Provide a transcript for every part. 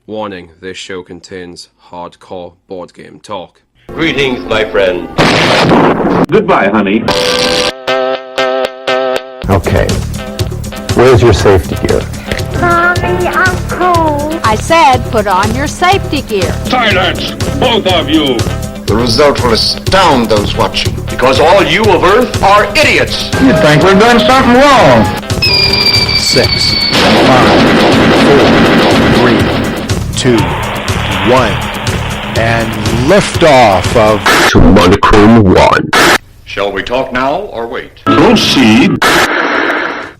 Warning, this show contains hardcore board game talk. Greetings, my friend. Goodbye, honey. Okay. Where's your safety gear? Mommy, I'm cold. I said put on your safety gear. Silence, both of you. The result will astound those watching. Because all you of Earth are idiots. You think we've done something wrong? 6, 5, 4, 3, 2, 1, and liftoff of Monochrome-1. Shall we talk now or wait? Proceed.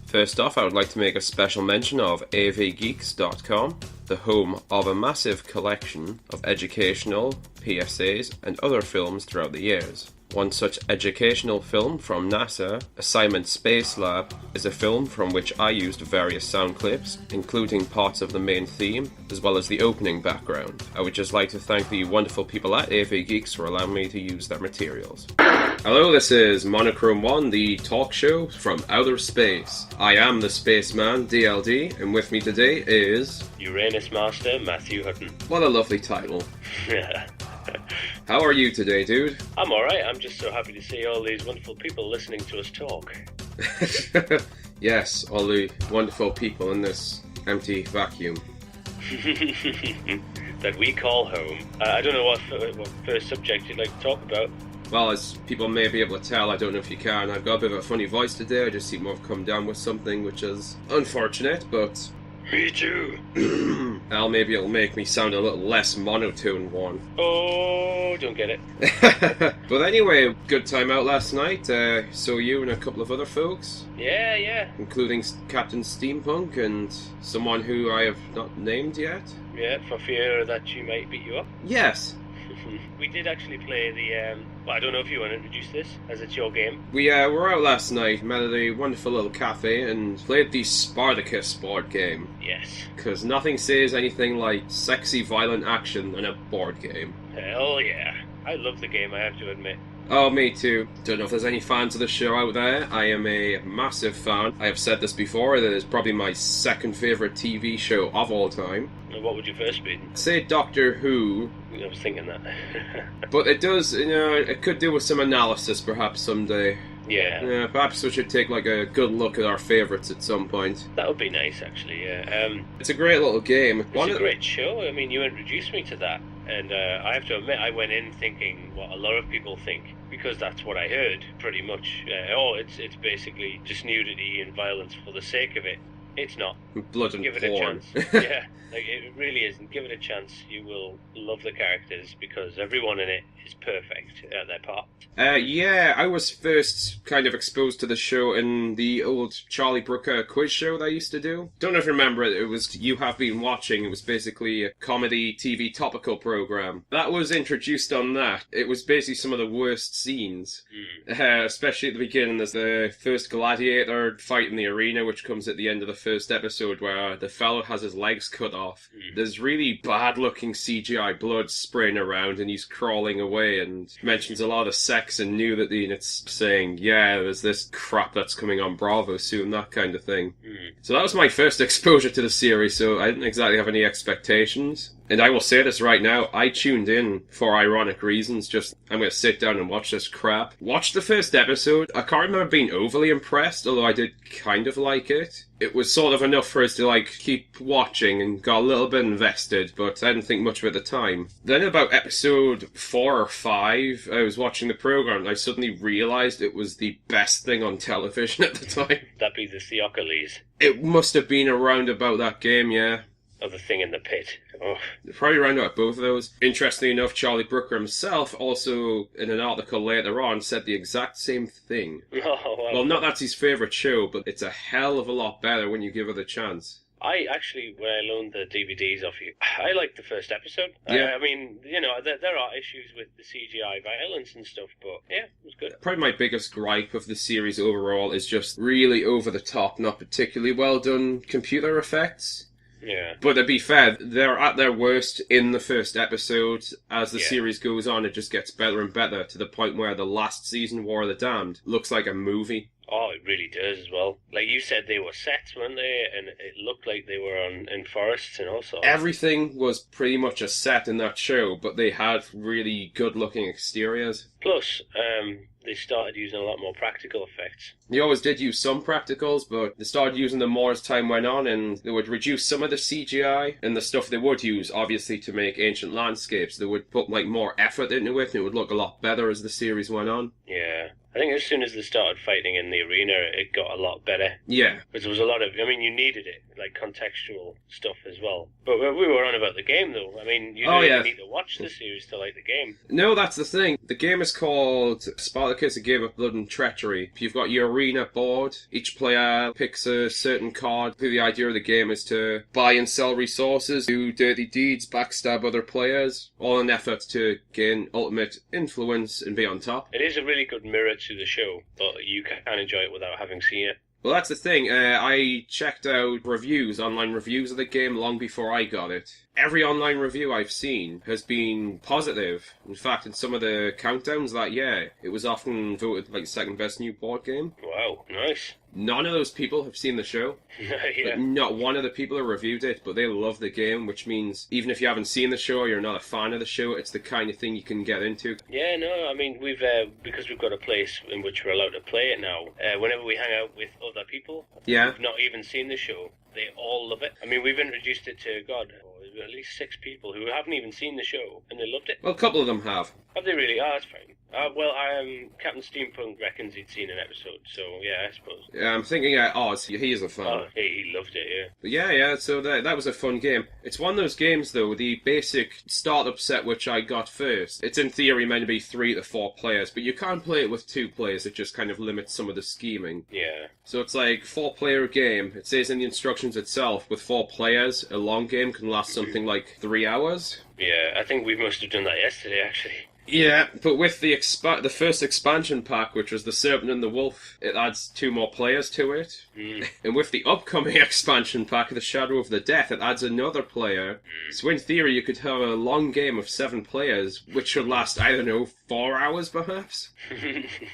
First off, I would like to make a special mention of avgeeks.com, the home of a massive collection of educational PSAs and other films throughout the years. One such educational film from NASA, Assignment Space Lab, is a film from which I used various sound clips, including parts of the main theme, as well as the opening background. I would just like to thank the wonderful people at AV Geeks for allowing me to use their materials. Hello, this is Monochrome-1, the talk show from outer space. I am the spaceman, DLD, and with me today is... Uranus Master Matthew Hutton. What a lovely title. How are you today, dude? I'm alright, I'm just so happy to see all these wonderful people listening to us talk. Yes, all the wonderful people in this empty vacuum. That we call home. I don't know what first subject you'd like to talk about. Well, as people may be able to tell, I don't know if you can, I've got a bit of a funny voice today. I just seem to have come down with something, which is unfortunate, but... Me too. Maybe it'll make me sound a little less monotone one. Oh, don't get it. But anyway, good time out last night. So you and a couple of other folks. Yeah. Including Captain Steampunk and someone who I have not named yet. Yeah, for fear that she might beat you up. Yes. We did actually play the, well, I don't know if you want to introduce this, as it's your game. We were out last night, met at a wonderful little cafe, and played the Spartacus board game. Yes. Because nothing says anything like sexy, violent action than a board game. Hell yeah. I love the game, I have to admit. Oh, me too. Don't know if there's any fans of the show out there. I am a massive fan. I have said this before, it is probably my second favourite TV show of all time. And what would you first be? Say Doctor Who. I was thinking that. But it does, it could do with some analysis perhaps someday. Yeah. Perhaps we should take like a good look at our favourites at some point. That would be nice, actually, yeah. It's a great little game. It's a great show. I mean, you introduced me to that. And I have to admit, I went in thinking what a lot of people think, because that's what I heard, pretty much. It's basically just nudity and violence for the sake of it. It's not. Blood and Give it porn. a chance. Yeah, like it really isn't. Give it a chance. You will love the characters because everyone in it is perfect at their part. Yeah, I was first kind of exposed to the show in the old Charlie Brooker quiz show that I used to do. Don't know if you remember it. It was You Have Been Watching. It was basically a comedy TV topical program. That was introduced on that. It was basically some of the worst scenes. Especially at the beginning, there's the first gladiator fight in the arena, which comes at the end of the first episode, where the fellow has his legs cut off. There's really bad-looking CGI blood spraying around, and he's crawling away, and mentions a lot of sex and nudity, and it's saying, yeah, there's this crap that's coming on Bravo soon, that kind of thing. So that was my first exposure to the series, so I didn't exactly have any expectations. And I will say this right now, I tuned in for ironic reasons, just, I'm going to sit down and watch this crap. Watched the first episode, I can't remember being overly impressed, although I did kind of like it. It was sort of enough for us to, keep watching and got a little bit invested, but I didn't think much of it at the time. Then about episode 4 or 5, I was watching the program and I suddenly realised it was the best thing on television at the time. That'd be the Theocles. It must have been around about that game, yeah. Of the thing in the pit. Oh. Probably around about both of those. Interestingly enough, Charlie Brooker himself also, in an article later on, said the exact same thing. Oh, well, not that's his favourite show, but it's a hell of a lot better when you give it a chance. I actually, when I loaned the DVDs off you, I liked the first episode. Yeah. I mean, there are issues with the CGI violence and stuff, but yeah, it was good. Probably my biggest gripe of the series overall is just really over the top, not particularly well done computer effects. Yeah. But to be fair, they're at their worst in the first episode. As the series goes on, it just gets better and better, to the point where the last season, War of the Damned, looks like a movie. Oh, it really does as well. Like you said, they were sets, weren't they? And it looked like they were in forests and all sorts. Everything was pretty much a set in that show, but they had really good-looking exteriors. Plus, they started using a lot more practical effects. They always did use some practicals, but they started using them more as time went on, and they would reduce some of the CGI, and the stuff they would use, obviously, to make ancient landscapes. They would put like more effort into it, and it would look a lot better as the series went on. Yeah. I think as soon as they started fighting in the arena, it got a lot better. Yeah. Because there was a lot of, I mean, you needed it, like contextual stuff as well. But we were on about the game, though. I mean, you don't even need to watch the series to like the game. No, that's the thing. The game is called Spartacus, A Game of Blood and Treachery. You've got your arena board. Each player picks a certain card. The idea of the game is to buy and sell resources, do dirty deeds, backstab other players, all in an effort to gain ultimate influence and be on top. It is a really good mirror to the show, but you can enjoy it without having seen it. Well, that's the thing. I checked out online reviews of the game long before I got it. Every online review I've seen has been positive. In fact, in some of the countdowns that year, it was often voted like the second best new board game. Wow, nice. None of those people have seen the show. Yeah. Not one of the people who reviewed it, but they love the game, which means even if you haven't seen the show or you're not a fan of the show, it's the kind of thing you can get into. Yeah, no, I mean, we've because we've got a place in which we're allowed to play it now, whenever we hang out with other people who've not even seen the show, they all love it. I mean, we've introduced it to, at least 6 people who haven't even seen the show, and they loved it. Well, a couple of them have. Have they really? Oh, that's fine. Well, Captain Steampunk reckons he'd seen an episode, so yeah, I suppose. Yeah, I'm thinking Oz, he is a fan. Oh, he loved it, yeah. But yeah, so that was a fun game. It's one of those games, though, the basic startup set which I got first. It's in theory meant to be 3 to 4 players, but you can't play it with 2 players, it just kind of limits some of the scheming. Yeah. So it's like 4-player game. It says in the instructions itself, with 4 players, a long game can last something like 3 hours. Yeah, I think we must have done that yesterday, actually. Yeah, but with the first expansion pack, which was the Serpent and the Wolf, it adds 2 more players to it. And with the upcoming expansion pack, the Shadow of the Death, it adds another player. So in theory, you could have a long game of 7 players, which should last, I don't know, 4 hours perhaps?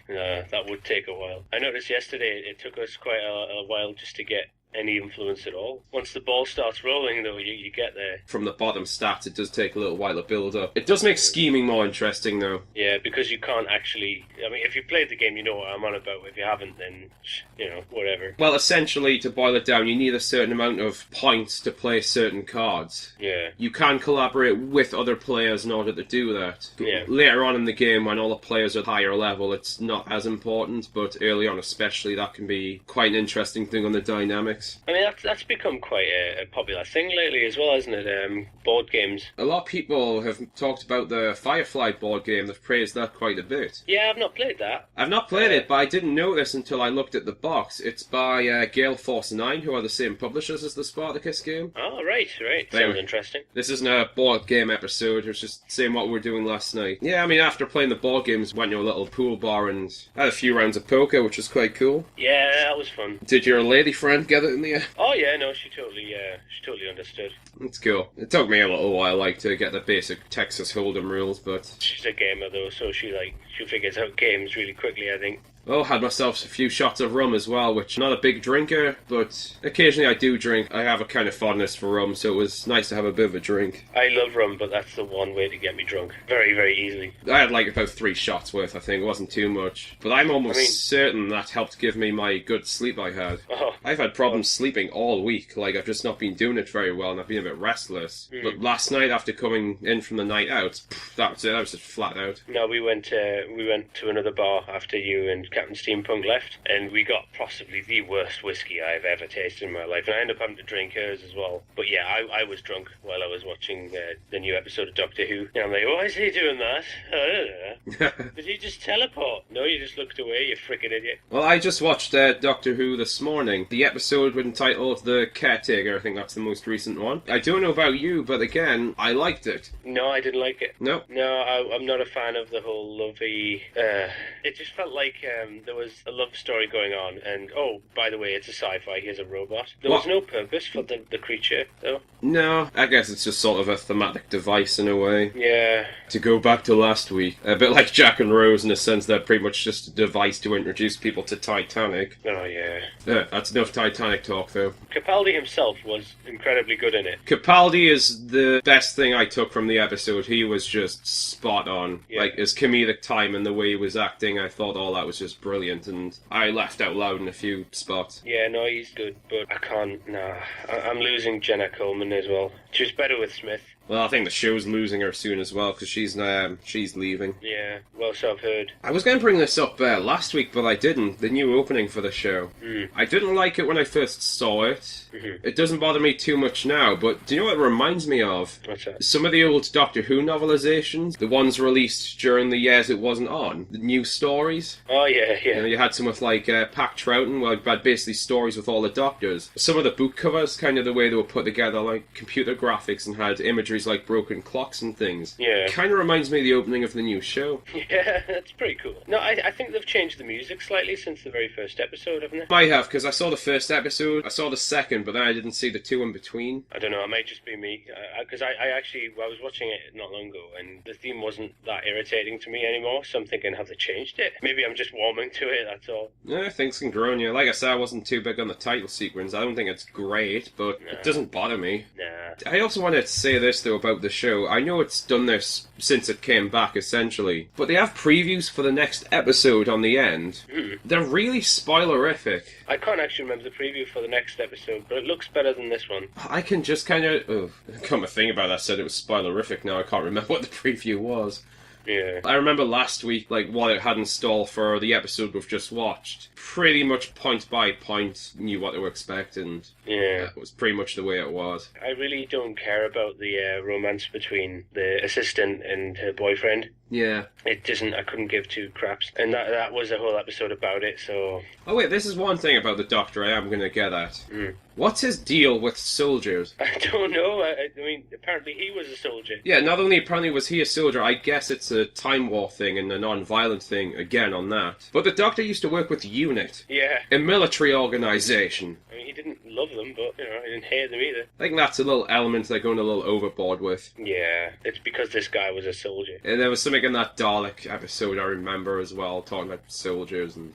That would take a while. I noticed yesterday it took us quite a while just to get any influence at all. Once the ball starts rolling, though, you get there. From the bottom stats, it does take a little while to build up. It does make scheming more interesting, though. Yeah, because you can't actually... I mean, if you've played the game, you know what I'm on about. If you haven't, then, whatever. Well, essentially, to boil it down, you need a certain amount of points to play certain cards. Yeah. You can collaborate with other players in order to do that. Yeah. Later on in the game, when all the players are at higher level, it's not as important, but early on especially, that can be quite an interesting thing on the dynamics. I mean, that's become quite a popular thing lately as well, hasn't it? Board games. A lot of people have talked about the Firefly board game. They've praised that quite a bit. Yeah, I've not played that. I've not played it, but I didn't know this until I looked at the box. It's by Gale Force 9, who are the same publishers as the Spartacus game. Oh, right. Sounds interesting. This isn't a board game episode. It's just saying what we were doing last night. Yeah, I mean, after playing the board games, went to a little pool bar and had a few rounds of poker, which was quite cool. Yeah, that was fun. Did your lady friend get it in the air? Oh, yeah, no, she totally understood. That's cool. It took me a little while, to get the basic Texas Hold'em rules, but... She's a gamer, though, so she figures out games really quickly, I think. Oh, had myself a few shots of rum as well, which I'm not a big drinker, but occasionally I do drink. I have a kind of fondness for rum, so it was nice to have a bit of a drink. I love rum, but that's the one way to get me drunk. Very, very easily. I had about 3 shots worth, I think. It wasn't too much. But I'm almost certain that helped give me my good sleep I had. Oh. I've had problems sleeping all week. I've just not been doing it very well, and I've been a bit restless. But last night, after coming in from the night out, that was it. I was just flat out. No, we went to another bar after you and Captain Steampunk left, and we got possibly the worst whiskey I've ever tasted in my life, and I ended up having to drink hers as well. But yeah, I was drunk while I was watching the new episode of Doctor Who, and I'm like, why is he doing that? Did he just teleport? No, you just looked away, you frickin' idiot. Well, I just watched Doctor Who this morning. The episode was entitled The Caretaker. I think that's the most recent one. I don't know about you, but again, I liked it. No, I didn't like it. No? No, I'm not a fan of the whole lovey... it just felt like... there was a love story going on, and oh, by the way, it's a sci-fi. Here's a robot. There was no purpose for the creature, though. No, I guess it's just sort of a thematic device in a way. Yeah. To go back to last week, a bit like Jack and Rose in a sense, they're pretty much just a device to introduce people to Titanic. Oh, yeah. That's enough Titanic talk, though. Capaldi himself was incredibly good in it. Capaldi is the best thing I took from the episode. He was just spot on. Yeah. Like, his comedic time and the way he was acting, I thought all that was just brilliant, and I laughed out loud in a few spots. Yeah, no, he's good, but I can't, nah. I'm losing Jenna Coleman as well. She was better with Smith. Well, I think the show's losing her soon as well, because she's leaving. Yeah, well, so I've heard. I was going to bring this up last week, but I didn't. The new opening for the show. I didn't like it when I first saw it. It doesn't bother me too much now, but do you know what it reminds me of? What's that? Some of the old Doctor Who novelizations, the ones released during the years it wasn't on, the new stories. Oh, yeah. You know, you had some with like Pack Troughton, where you had basically stories with all the Doctors. Some of the book covers, kind of the way they were put together, like computer graphics, and had imagery like broken clocks and things. Yeah. Kind of reminds me of the opening of the new show. Yeah, that's pretty cool. No, I think they've changed the music slightly since the very first episode, haven't they? Might have, because I saw the first episode, I saw the second, but then I didn't see the two in between. I don't know, it might just be me. Because I was watching it not long ago, and the theme wasn't that irritating to me anymore, so I'm thinking, have they changed it? Maybe I'm just warming to it, that's all. Yeah, things can grow on you. Like I said, I wasn't too big on the title sequence. I don't think it's great, but it doesn't bother me. Nah. I also wanted to say this, though, about the show. I know it's done this since it came back, essentially, but they have previews for the next episode on the end. They're really spoilerific. I can't actually remember the preview for the next episode, but it looks better than this one. I can just kind of... Oh, come to think about that, I said it was spoilerific. Now I can't remember what the preview was. Yeah. I remember last week, like, what it had in store for the episode we've just watched. Pretty much point by point knew what to expect, and yeah, it was pretty much the way it was. I really don't care about the romance between the assistant and her boyfriend. Yeah. It doesn't, I couldn't give two craps. And that was a whole episode about it, so... Oh wait, this is one thing about the Doctor I am going to get at. What's his deal with soldiers? I don't know. I mean, apparently he was a soldier. Yeah, not only apparently was he a soldier, I guess it's a Time War thing and a non-violent thing, again, on that. But the Doctor used to work with UNIT. Yeah. A military organisation. I mean, he didn't love them, but, you know, he didn't hate them either. I think that's a little element they're going a little overboard with. Yeah, it's because this guy was a soldier. And there was something in that Dalek episode I remember as well, talking about soldiers and...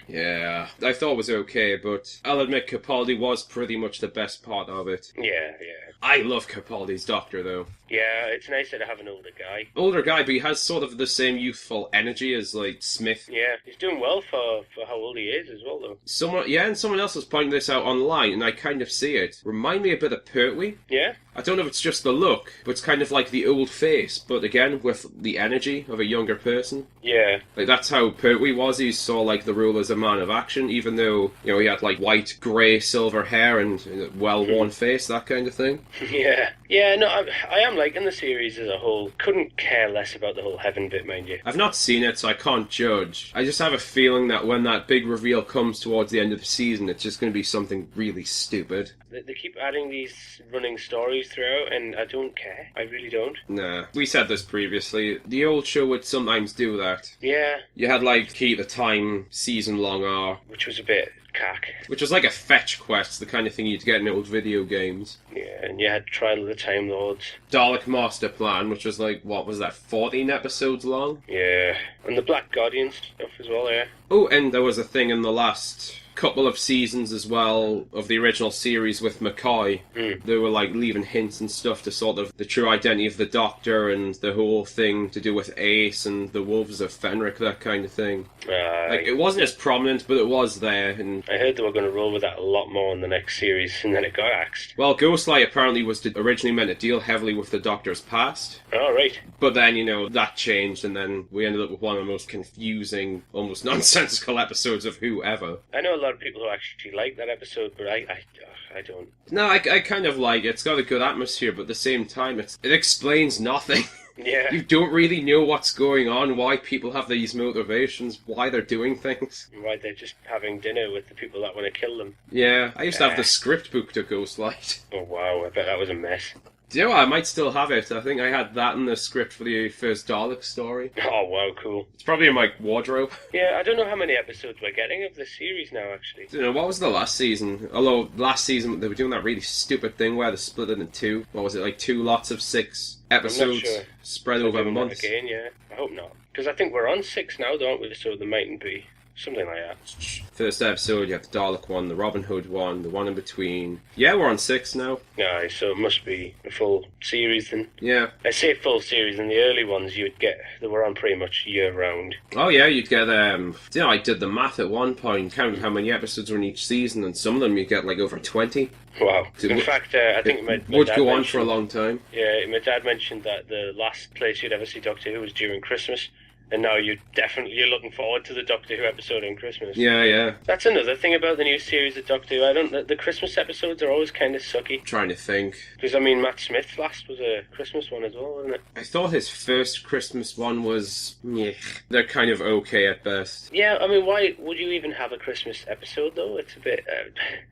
Yeah, I thought it was okay, but I'll admit Capaldi was pretty much the best part of it. Yeah, yeah. I love Capaldi's Doctor, though. Yeah, it's nicer to have an older guy. Older guy, but he has sort of the same youthful energy as, like, Smith. Yeah, he's doing well for how old he is as well, though. And someone else was pointing this out online, and I kind of see it. Remind me a bit of Pertwee. Yeah? I don't know if it's just the look, but it's kind of like the old face, but again, with the energy of a younger person. Yeah. Like, that's how Pertwee was. He saw, like, the role as a man of action, even though, you know, he had, like, white, grey, silver hair and a well-worn face, that kind of thing. Yeah. Yeah, no, I am liking the series as a whole. Couldn't care less about the whole heaven bit, mind you. I've not seen it, so I can't judge. I just have a feeling that when that big reveal comes towards the end of the season, it's just going to be something really stupid. They keep adding these running stories throughout, and I don't care. I really don't. Nah. We said this previously. The old show would sometimes do that. Yeah. You had, like, Key to Time season-long R. Which was a bit cack. Which was like a fetch quest, the kind of thing you'd get in old video games. Yeah, and you had Trial of the Time Lords. Dalek Master Plan, which was like, what was that, 14 episodes long? Yeah. And the Black Guardian stuff as well, yeah. Oh, and there was a thing in the last couple of seasons as well of the original series with McCoy. They were like leaving hints and stuff to sort of the true identity of the Doctor and the whole thing to do with Ace and the Wolves of Fenric, that kind of thing. Like, it wasn't as prominent, but it was there. And I heard they were going to roll with that a lot more in the next series, and then it got axed. Well, Ghostlight apparently was originally meant to deal heavily with the Doctor's past. Oh, right. But then, you know, that changed, and then we ended up with one of the most confusing, almost nonsensical episodes of Who ever. I know a lot of people who actually like that episode, but I don't. No, I kind of like it. It's got a good atmosphere, but at the same time, it explains nothing. Yeah. You don't really know what's going on, why people have these motivations, why they're doing things. Why they're just having dinner with the people that want to kill them. Yeah, I used to have the script book to Ghostlight. Oh, wow, I bet that was a mess. Do you know what? I might still have it. I think I had that in the script for the first Dalek story. Oh, wow, cool. It's probably in my wardrobe. Yeah, I don't know how many episodes we're getting of this series now, actually. You know, what was the last season? Although last season they were doing that really stupid thing where they split it in two. What was it, like 2 lots of 6 episodes sure. spread They're over doing that months? again, yeah. I hope not. Because I think we're on 6 now, don't we? So there mightn't be something like that. First episode, you have the Dalek one, the Robin Hood one, the one in between. Yeah, we're on 6 now. Aye, so it must be a full series then. Yeah. I say full series, in the early ones you'd get, they were on pretty much year round. Oh yeah, you'd get, you know, I did the math at one point, counted how many episodes were in each season, and some of them you get like over 20. Wow. It In would- fact, I think my would dad go on mentioned- for a long time. Yeah, my dad mentioned that the last place you'd ever see Doctor Who was during Christmas, and now you're looking forward to the Doctor Who episode on Christmas. Yeah, yeah. That's another thing about the new series of Doctor Who. The Christmas episodes are always kind of sucky. Trying to think. Because, I mean, Matt Smith's last was a Christmas one as well, wasn't it? I thought his first Christmas one was... Meh. They're kind of okay at best. Yeah, I mean, why would you even have a Christmas episode, though? It's a bit...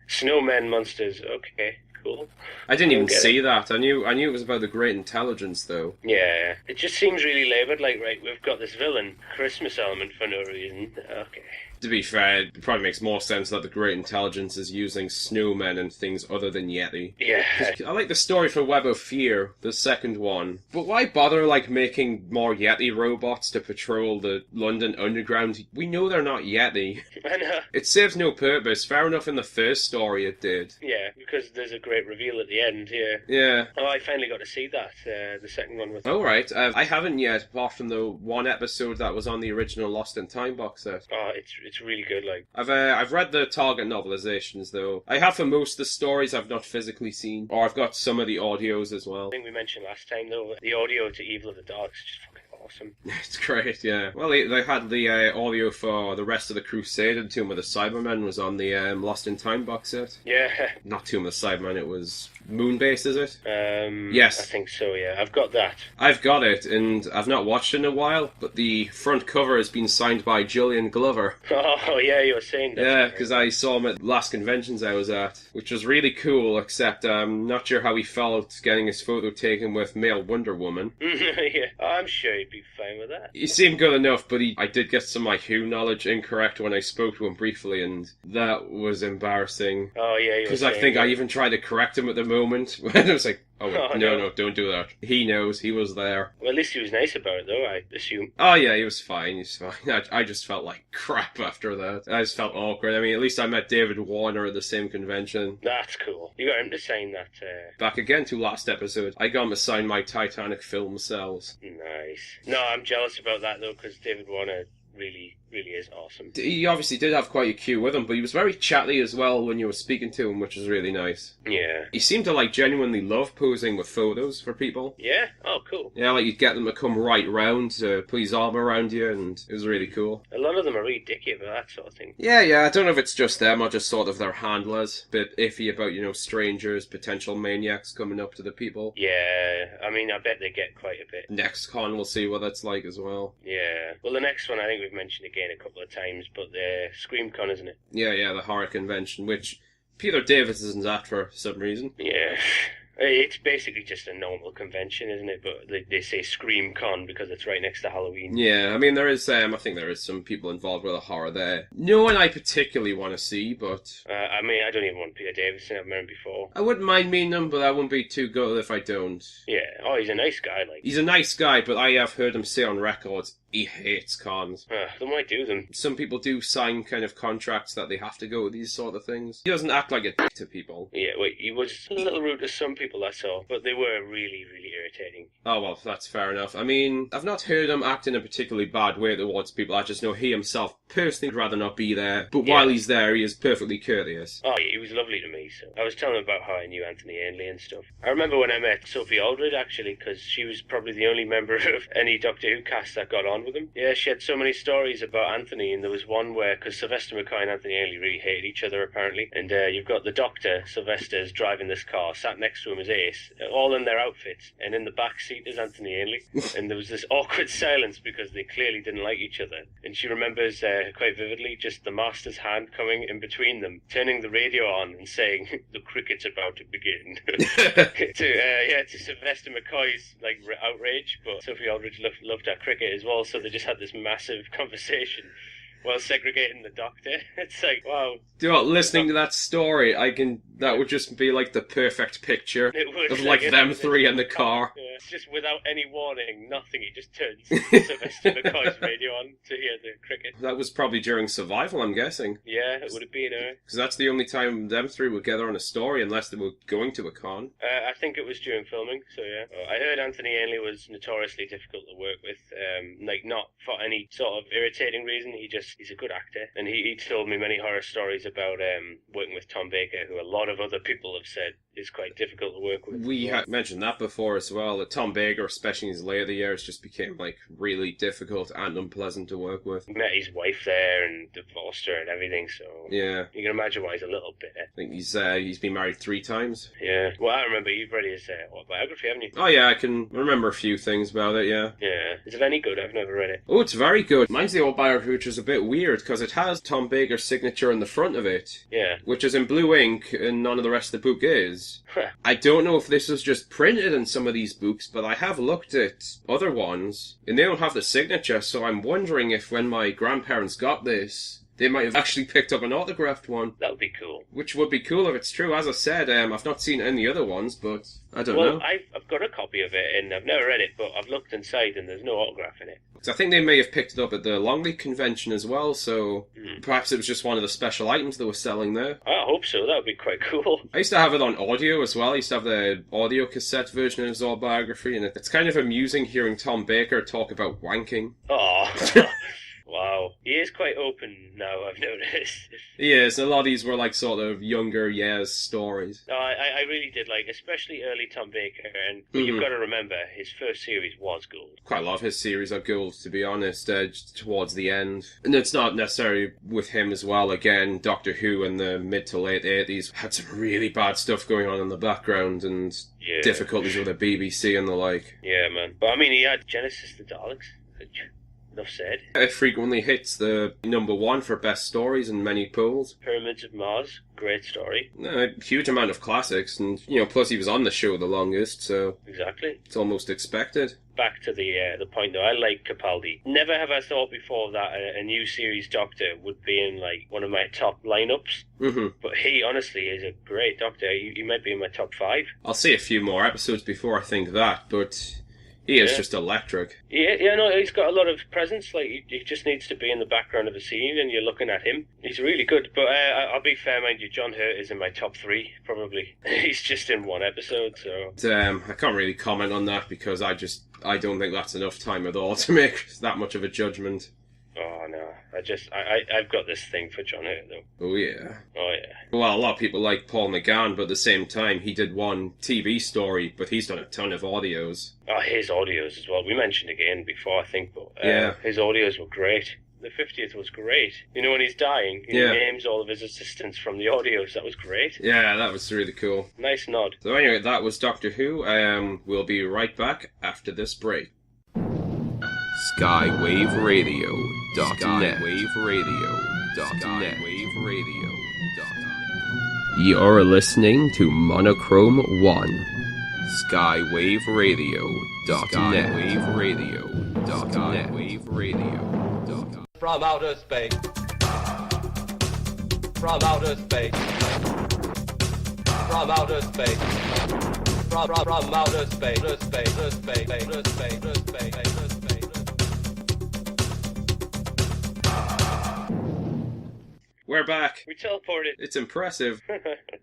snowmen, monsters, okay. Cool. I didn't even Don't get see that. I knew it was about the Great Intelligence, though. Yeah, it just seems really laboured, like, right, we've got this villain, Christmas element for no reason. Okay. To be fair, it probably makes more sense that the Great Intelligence is using snowmen and things other than Yeti. Yeah. I like the story for Web of Fear, the second one. But why bother, like, making more Yeti robots to patrol the London Underground? We know they're not Yeti. I know. It serves no purpose. Fair enough in the first story it did. Yeah, because there's a great reveal at the end, yeah. Yeah. Oh, I finally got to see that, the second one with... Oh, right. I haven't yet, apart from the one episode that was on the original Lost in Time box set. Oh, it's really good, like... I've read the Target novelizations, though. I have for most of the stories I've not physically seen. Or I've got some of the audios as well. I think we mentioned last time, though, the audio to Evil of the Dark is just fucking awesome. It's great, yeah. Well, they had the audio for the rest of the Crusade, and Tomb of the Cybermen was on the Lost in Time box set. Yeah. Not Tomb of the Cybermen, it was Moonbase, is it? Yes. I think so, yeah. I've got that. I've got it, and I've not watched it in a while, but the front cover has been signed by Julian Glover. Oh, yeah, you were saying that. Yeah, because I saw him at the last conventions I was at, which was really cool, except I'm not sure how he felt getting his photo taken with male Wonder Woman. Yeah. Oh, I'm sure he'd be fine with that. He seemed good enough, but I did get some like Who knowledge incorrect when I spoke to him briefly, and that was embarrassing. Oh, yeah, you were Because saying I think that. I even tried to correct him at the moment, when I was like, oh, Oh, no, no. don't do that. He knows, he was there. Well, at least he was nice about it, though, I assume. Oh yeah, he was fine, he's fine. I just felt like crap after that. I just felt awkward. I mean, at least I met David Warner at the same convention. That's cool. You got him to sign that, Back again to last episode, I got him to sign my Titanic film cells. Nice. No, I'm jealous about that, though, because David Warner really is awesome. He obviously did have quite a queue with him, but he was very chatty as well when you were speaking to him, which was really nice. Yeah. He seemed to like genuinely love posing with photos for people. Yeah? Oh, cool. Yeah, like you'd get them to come right round to put his arm around you, and it was really cool. A lot of them are really dicky about that sort of thing. Yeah, I don't know if it's just them or just sort of their handlers. Bit iffy about, strangers, potential maniacs coming up to the people. Yeah, I mean, I bet they get quite a bit. Next con, we'll see what that's like as well. Yeah. Well, the next one I think we've mentioned again a couple of times, but the ScreamCon, isn't it? Yeah, the horror convention, which Peter Davis isn't at for some reason. Yeah. It's basically just a normal convention, isn't it? But they say ScreamCon because it's right next to Halloween. Yeah, I mean, there is, I think there is some people involved with the horror there. No one I particularly want to see, but... I mean, I don't even want Peter Davison, I've met him before. I wouldn't mind meeting him, but I wouldn't be too good if I don't. Yeah, oh, he's a nice guy, like. He's a nice guy, but I have heard him say on record he hates cons. Then why do them? Some people do sign kind of contracts that they have to go to these sort of things. He doesn't act like a dick to people. Yeah, wait, he was a little rude to some people I saw, but they were really irritating. Oh, well, that's fair enough. I mean, I've not heard him act in a particularly bad way towards people. I just know he himself personally would rather not be there. But Yeah. while he's there, he is perfectly courteous. Oh, yeah, he was lovely to me, so I was telling him about how I knew Anthony Ainley and stuff. I remember when I met Sophie Aldred, actually, because she was probably the only member of any Doctor Who cast that got on on with him. Yeah, she had so many stories about Anthony, and there was one where, because Sylvester McCoy and Anthony Ainley really hated each other, apparently, and you've got the doctor, Sylvester's driving this car, sat next to him is Ace, all in their outfits, and in the back seat is Anthony Ainley, and there was this awkward silence because they clearly didn't like each other, and she remembers quite vividly just the master's hand coming in between them, turning the radio on and saying, "The cricket's about to begin." to Sylvester McCoy's like outrage, but Sophie Aldridge loved her cricket as well, so they just had this massive conversation while segregating the doctor. It's like, wow. Do you know what, listening to that story, that would just be like the perfect picture of like them three in the car. Yeah, it's just without any warning, nothing. He just turns Sylvester McCoy's radio on to hear the cricket. That was probably during Survival, I'm guessing. Yeah, it would have been. Because that's the only time them three would gather on a story, unless they were going to a con. I think it was during filming, so yeah. I heard Anthony Ainley was notoriously difficult to work with, like not for any sort of irritating reason. He's a good actor, and he told me many horror stories about working with Tom Baker, who a lot of other people have said is quite difficult to work with. We had mentioned that before as well, that Tom Baker, especially in his later years, just became like really difficult and unpleasant to work with. He met his wife there and divorced her and everything, so yeah, you can imagine why he's a little bitter. I think he's been married 3 times. Yeah, well, I remember you've read his autobiography, haven't you? Oh yeah, I can remember a few things about it, yeah. Yeah, is it any good? I've never read it. Oh, it's very good. Mine's the autobiography, which is a bit weird, because it has Tom Baker's signature in the front of it. Yeah. Which is in blue ink, and none of the rest of the book is. I don't know if this was just printed in some of these books, but I have looked at other ones, and they don't have the signature, so I'm wondering if when my grandparents got this, they might have actually picked up an autographed one. That would be cool. Which would be cool if it's true. As I said, I've not seen any other ones, but I don't know. Well, I've got a copy of it, and I've never read it, but I've looked inside, and there's no autograph in it. So I think they may have picked it up at the Longley convention as well, so perhaps it was just one of the special items they were selling there. I hope so. That would be quite cool. I used to have it on audio as well. I used to have the audio cassette version of his autobiography, and it's kind of amusing hearing Tom Baker talk about wanking. Oh, wow. He is quite open now, I've noticed. He is. A lot of these were like sort of younger years stories. No, I really did like, especially early Tom Baker, and you've got to remember, his first series was gold. Quite a lot of his series are gold, to be honest, towards the end. And it's not necessarily with him as well. Again, Doctor Who in the mid to late 80s had some really bad stuff going on in the background, and difficulties with the BBC and the like. Yeah, man. But I mean, he had Genesis the Daleks. Enough said. It frequently hits the number 1 for best stories in many polls. Pyramids of Mars, great story. A huge amount of classics, and plus he was on the show the longest, so exactly, it's almost expected. Back to the point though, I like Capaldi. Never have I thought before that a new series Doctor would be in like one of my top lineups. But he honestly is a great Doctor. He might be in my top 5. I'll see a few more episodes before I think that, but he is just electric. Yeah, no, he's got a lot of presence. Like, he just needs to be in the background of a scene, and you're looking at him. He's really good. But I'll be fair, mind you, John Hurt is in my top 3, probably. He's just in 1 episode, so... I can't really comment on that, because I don't think that's enough time at all to make that much of a judgment. Oh, no. I've got this thing for John Hurt, though. Oh, yeah. Oh, yeah. Well, a lot of people like Paul McGann, but at the same time, he did one TV story, but he's done a ton of audios. Oh, his audios as well. We mentioned again before, I think, but his audios were great. The 50th was great. When he's dying, he names all of his assistants from the audios. That was great. Yeah, that was really cool. Nice nod. So anyway, that was Doctor Who. We'll be right back after this break. Skywave Radio. Skywave Radio. You're listening to Monochrome-1. Skywave Radio. Skywave Radio. Skywave Radio. From outer space. From outer space. From outer space. From outer space. Space. We're back. We teleported. It's impressive.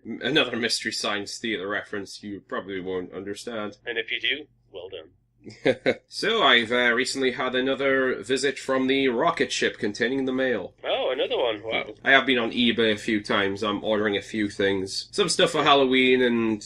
Another Mystery Science Theater reference you probably won't understand. And if you do, well done. So, I've recently had another visit from the rocket ship containing the mail. Oh, another one. Wow. I have been on eBay a few times. I'm ordering a few things. Some stuff for Halloween and,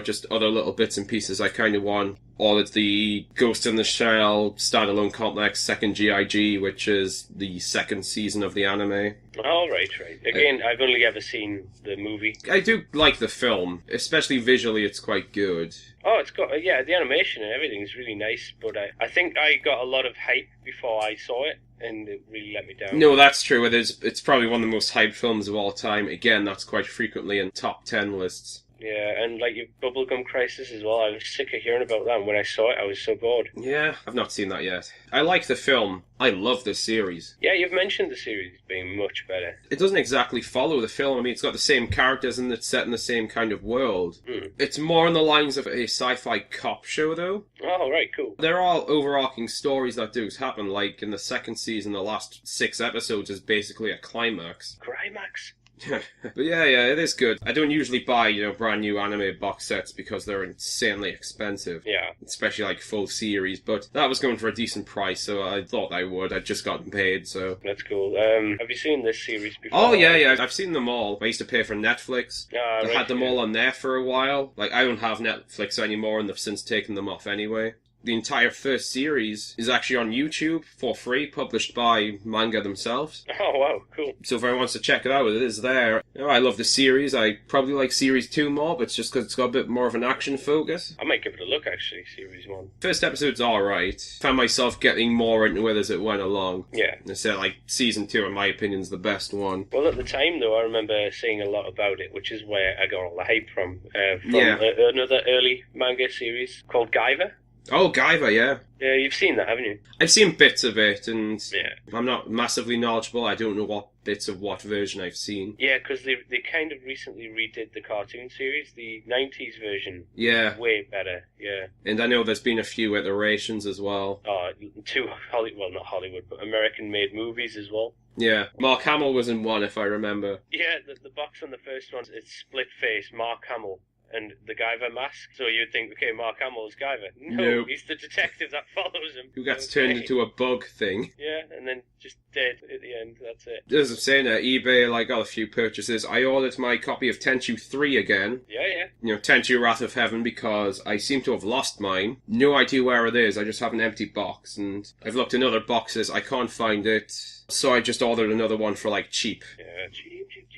just other little bits and pieces I kind of want. Ordered the Ghost in the Shell standalone complex second GIG, which is the second season of the anime. Oh, right. Again, I've only ever seen the movie. I do like the film, especially visually it's quite good. Oh, it's got, the animation and everything is really nice, but I think I got a lot of hype before I saw it, and it really let me down. No, that's true. It's probably one of the most hyped films of all time. Again, that's quite frequently in top 10 lists. Yeah, and like your Bubblegum Crisis as well. I was sick of hearing about that, and when I saw it, I was so bored. Yeah, I've not seen that yet. I like the film. I love the series. Yeah, you've mentioned the series being much better. It doesn't exactly follow the film. I mean, it's got the same characters and it's set in the same kind of world. It's more on the lines of a sci-fi cop show, though. Oh, right, cool. There are overarching stories that do happen, like in the second season, the last 6 episodes is basically a climax. Climax? But yeah, it is good. I don't usually buy, brand new anime box sets because they're insanely expensive. Yeah. Especially like full series, but that was going for a decent price, so I thought I would. I'd just gotten paid, so. That's cool. Have you seen this series before? Oh, yeah, I've seen them all. I used to pay for Netflix. I right, had them all on there for a while. Like, I don't have Netflix anymore, and they've since taken them off anyway. The entire first series is actually on YouTube for free, published by manga themselves. Oh, wow, cool. So if anyone wants to check it out, it is there. I love the series. I probably like Series 2 more, but it's just because it's got a bit more of an action focus. I might give it a look, actually, Series 1. First episode's alright. Found myself getting more into it as it went along. Yeah. I said, Season 2, in my opinion, is the best one. Well, at the time, though, I remember seeing a lot about it, which is where I got all the hype from. Another early manga series called Guyver. Oh, Guyver, yeah. Yeah, you've seen that, haven't you? I've seen bits of it, and yeah. I'm not massively knowledgeable. I don't know what bits of what version I've seen. Yeah, because they kind of recently redid the cartoon series, the 90s version. Yeah. Way better, yeah. And I know there's been a few iterations as well. Oh, 2 not Hollywood, but American-made movies as well. Yeah, Mark Hamill was in one, if I remember. Yeah, the box on the first one, it's split face, Mark Hamill. And the Guyver mask, so you'd think, okay, Mark Hamill is Guyver. No, nope. He's the detective that follows him. Who gets turned into a bug thing. Yeah, and then just dead at the end, that's it. As I'm saying, at eBay, got a few purchases. I ordered my copy of Tenchu 3 again. Yeah. Tenchu Wrath of Heaven, because I seem to have lost mine. No idea where it is, I just have an empty box, and I've looked in other boxes, I can't find it. So I just ordered another one for, cheap. Yeah, cheap.